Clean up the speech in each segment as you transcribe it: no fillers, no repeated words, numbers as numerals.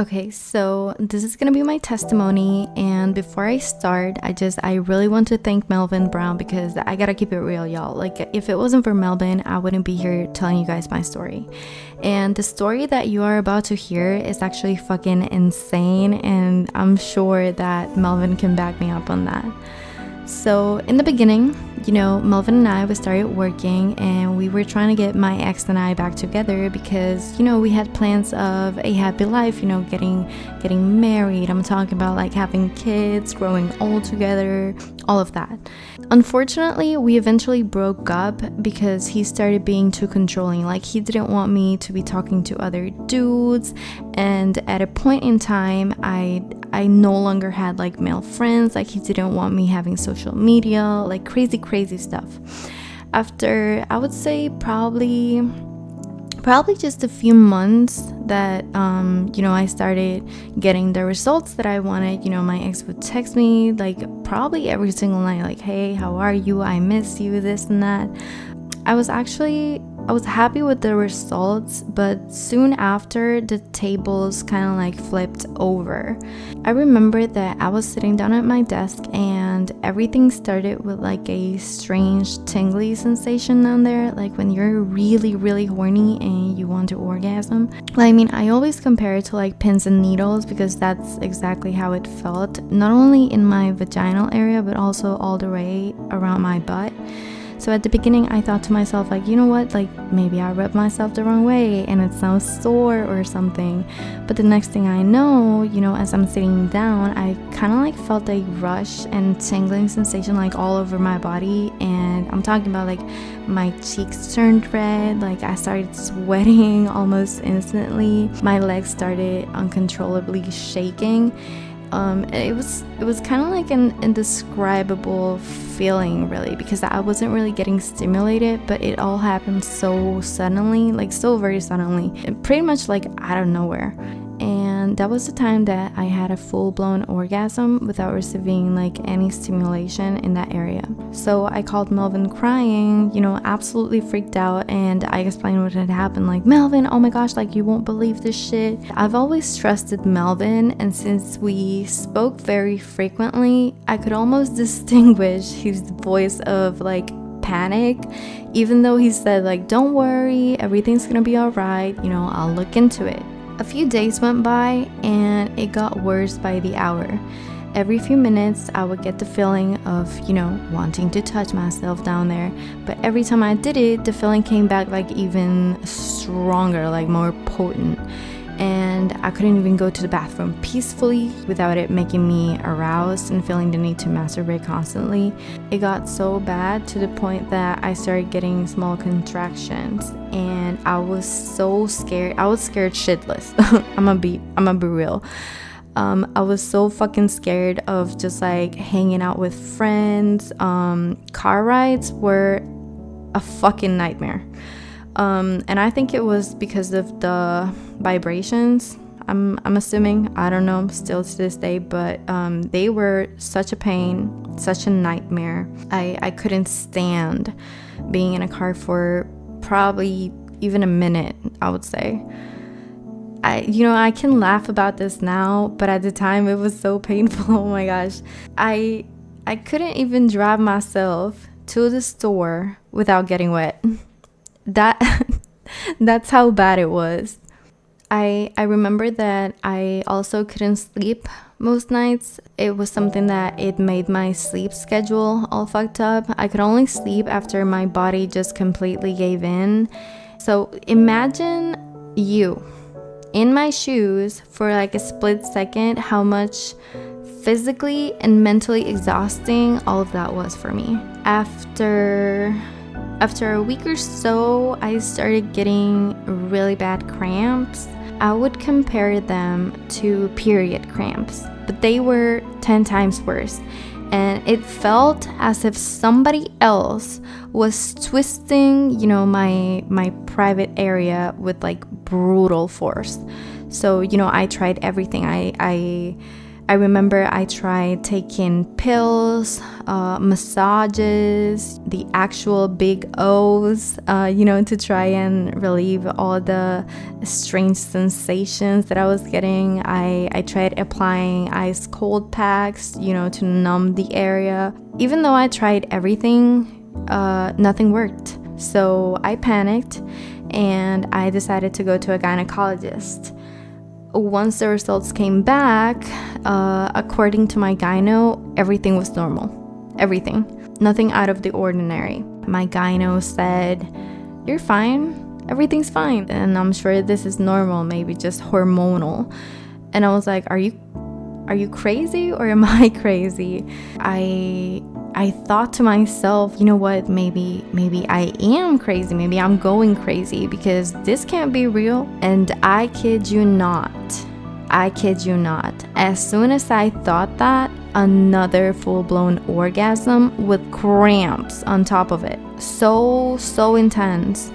Okay, so this is gonna be my testimony, and before I start, I really want to thank Melvin Brown because I gotta keep it real, y'all. Like, if it wasn't for Melvin, I wouldn't be here telling you guys my story. And the story that you are about to hear is actually fucking insane, and I'm sure that Melvin can back me up on that. So in the beginning, Melvin and I, we started working and we were trying to get my ex and I back together because, we had plans of a happy life, getting married. I'm talking about like having kids, growing old together, all of that. Unfortunately, we eventually broke up because he started being too controlling. Like, he didn't want me to be talking to other dudes, and at a point in time, I no longer had like male friends. Like, he didn't want me having social media, like crazy stuff. After, I would say, probably just a few months that I started getting the results that I wanted. My ex would text me like probably every single night, like, hey, how are you, I miss you, this and that. I was happy with the results, but soon after, the tables kind of like flipped over. I remember that I was sitting down at my desk and everything started with like a strange tingly sensation down there, like when you're really horny and you want to orgasm. I mean, I always compare it to like pins and needles because that's exactly how it felt, not only in my vaginal area but also all the way around my butt. So at the beginning, I thought to myself, like, you know what, like maybe I rubbed myself the wrong way and it sounds sore or something. But the next thing I know, as I'm sitting down, I kind of like felt a rush and tingling sensation like all over my body. And I'm talking about like my cheeks turned red, like I started sweating almost instantly. My legs started uncontrollably shaking. It was kind of like an indescribable feeling, really, because I wasn't really getting stimulated, but it all happened so suddenly, like so very suddenly, and pretty much like out of nowhere. And that was the time that I had a full-blown orgasm without receiving like any stimulation in that area. So I called Melvin crying, absolutely freaked out, and I explained what had happened. Like, Melvin, oh my gosh, like you won't believe this shit. I've always trusted Melvin, and since we spoke very frequently, I could almost distinguish his voice of like panic, even though he said like, don't worry, everything's gonna be all right, I'll look into it. A few days went by and it got worse by the hour. Every few minutes I would get the feeling of, wanting to touch myself down there. But every time I did it, the feeling came back like even stronger, like more potent. And I couldn't even go to the bathroom peacefully without it making me aroused and feeling the need to masturbate constantly. It got so bad to the point that I started getting small contractions, and I was so scared. I was scared shitless. I'm gonna be real. I was so fucking scared of just like hanging out with friends. Car rides were a fucking nightmare. And I think it was because of the vibrations. I'm assuming, I don't know, still to this day, but they were such a pain, such a nightmare. I couldn't stand being in a car for probably even a minute, I would say. I can laugh about this now, but at the time it was so painful. Oh my gosh. I couldn't even drive myself to the store without getting wet. That's how bad it was. I remember that I also couldn't sleep most nights. It was something that it made my sleep schedule all fucked up. I could only sleep after my body just completely gave in. So imagine you in my shoes for like a split second, how much physically and mentally exhausting all of that was for me. After a week or so, I started getting really bad cramps. I would compare them to period cramps, but they were 10 times worse. And it felt as if somebody else was twisting, my private area with like brutal force. So, I tried everything. I I remember I tried taking pills, massages, the actual big O's, to try and relieve all the strange sensations that I was getting. I tried applying ice cold packs, to numb the area. Even though I tried everything, nothing worked. So I panicked and I decided to go to a gynecologist. Once the results came back, according to my gyno, everything was normal. Everything. Nothing out of the ordinary. My gyno said, "You're fine. Everything's fine." And I'm sure this is normal, maybe just hormonal. And I was like, Are you crazy or am I crazy? I thought to myself, you know what, maybe I am crazy, maybe I'm going crazy, because this can't be real. And I kid you not, as soon as I thought that, another full-blown orgasm with cramps on top of it. So intense.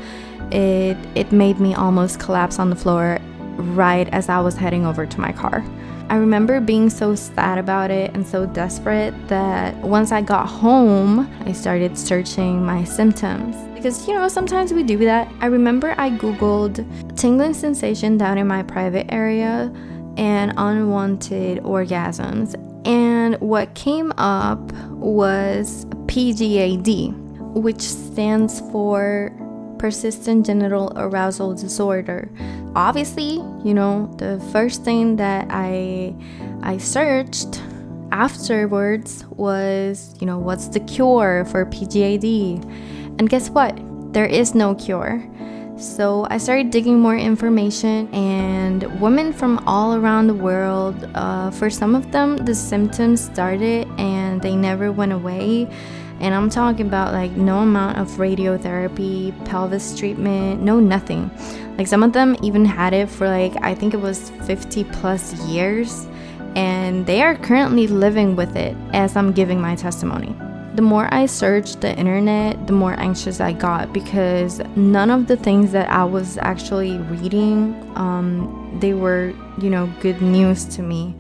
It made me almost collapse on the floor right as I was heading over to my car. I remember being so sad about it and so desperate that once I got home, I started searching my symptoms. Because, sometimes we do that. I remember I Googled tingling sensation down in my private area and unwanted orgasms. And what came up was PGAD, which stands for persistent genital arousal disorder. Obviously, the first thing that I searched afterwards was, what's the cure for PGAD? And guess what? There is no cure. So I started digging more information, and women from all around the world, for some of them, the symptoms started and they never went away. And I'm talking about no amount of radiotherapy, pelvis treatment, no nothing. Some of them even had it for I think it was 50 plus years, and they are currently living with it as I'm giving my testimony. The more I searched the internet, the more anxious I got, because none of the things that I was actually reading, they were, good news to me.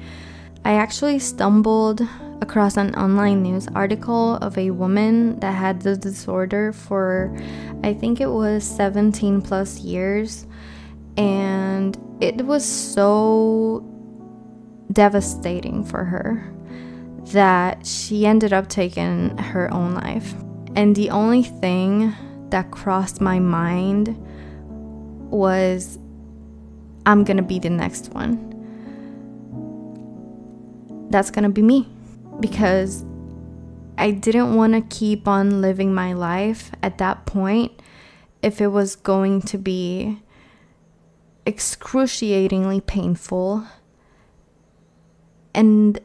I actually stumbled across an online news article of a woman that had the disorder for, I think it was 17 plus years, and it was so devastating for her that she ended up taking her own life. And the only thing that crossed my mind was, I'm gonna be the next one. That's gonna be me. Because I didn't want to keep on living my life at that point if it was going to be excruciatingly painful and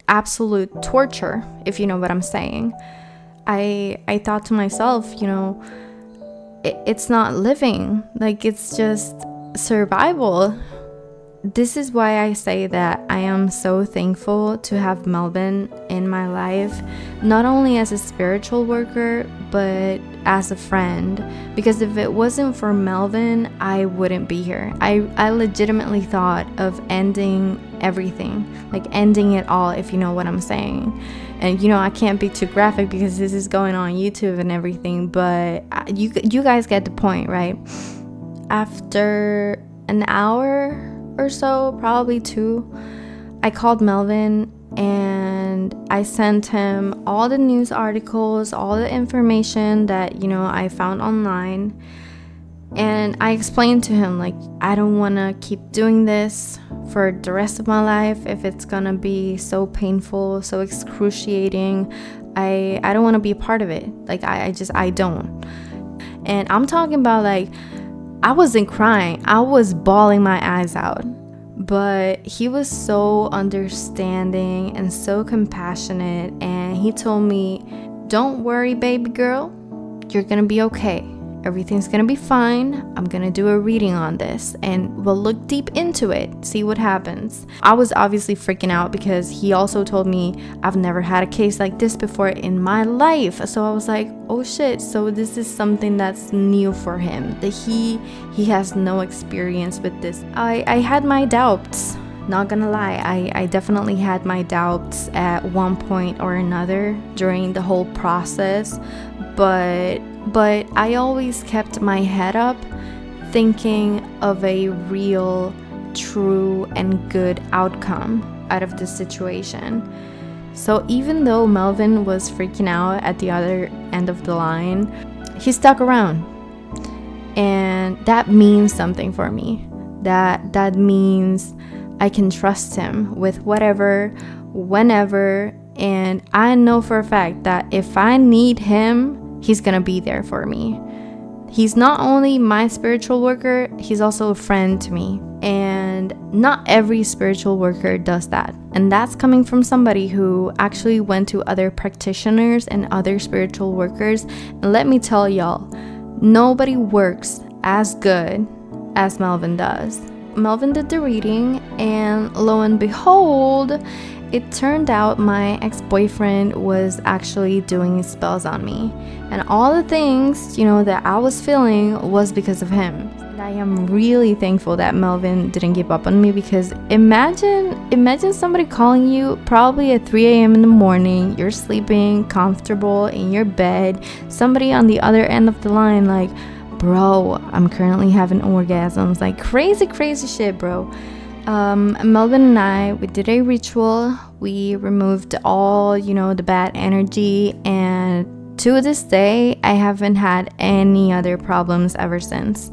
absolute torture, if you know what I'm saying. I thought to myself, it's not living, it's just survival. This is why I say that I am so thankful to have Melvin in my life, not only as a spiritual worker, but as a friend. Because if it wasn't for Melvin, I wouldn't be here. I legitimately thought of ending everything, ending it all, if you know what I'm saying. And I can't be too graphic because this is going on YouTube and everything, but you guys get the point, right? After an hour or so, probably 2, I called Melvin and I sent him all the news articles, all the information that I found online, and I explained to him I don't want to keep doing this for the rest of my life. If it's gonna be so painful, so excruciating, I don't want to be a part of it. I don't. And I'm talking about I wasn't crying, I was bawling my eyes out. But he was so understanding and so compassionate, and he told me, "Don't worry, baby girl, you're gonna be okay. Everything's gonna be fine. I'm gonna do a reading on this and we'll look deep into it, see what happens." I was obviously freaking out because he also told me I've never had a case like this before in my life. So I was like, oh shit, so this is something that's new for him, that he has no experience with this. I had my doubts, Not gonna lie, I definitely had my doubts at one point or another during the whole process, but I always kept my head up, thinking of a real, true, and good outcome out of this situation. So even though Melvin was freaking out at the other end of the line, he stuck around. And that means something for me. That means I can trust him with whatever, whenever, and I know for a fact that if I need him, he's gonna be there for me. He's not only my spiritual worker, he's also a friend to me. And not every spiritual worker does that. And that's coming from somebody who actually went to other practitioners and other spiritual workers. And let me tell y'all, nobody works as good as Melvin does. Melvin did the reading, and lo and behold, it turned out my ex-boyfriend was actually doing spells on me. And all the things, that I was feeling was because of him. And I am really thankful that Melvin didn't give up on me, because imagine somebody calling you probably at 3 a.m. in the morning, you're sleeping comfortable in your bed, somebody on the other end of the line like, bro, I'm currently having orgasms, like crazy shit, bro. Melvin and I, we did a ritual. We removed all, the bad energy, and to this day, I haven't had any other problems ever since.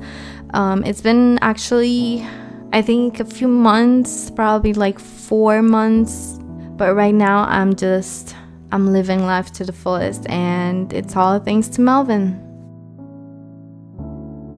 It's been actually, I think, a few months, probably like 4 months, but right now I'm living life to the fullest, and it's all thanks to Melvin.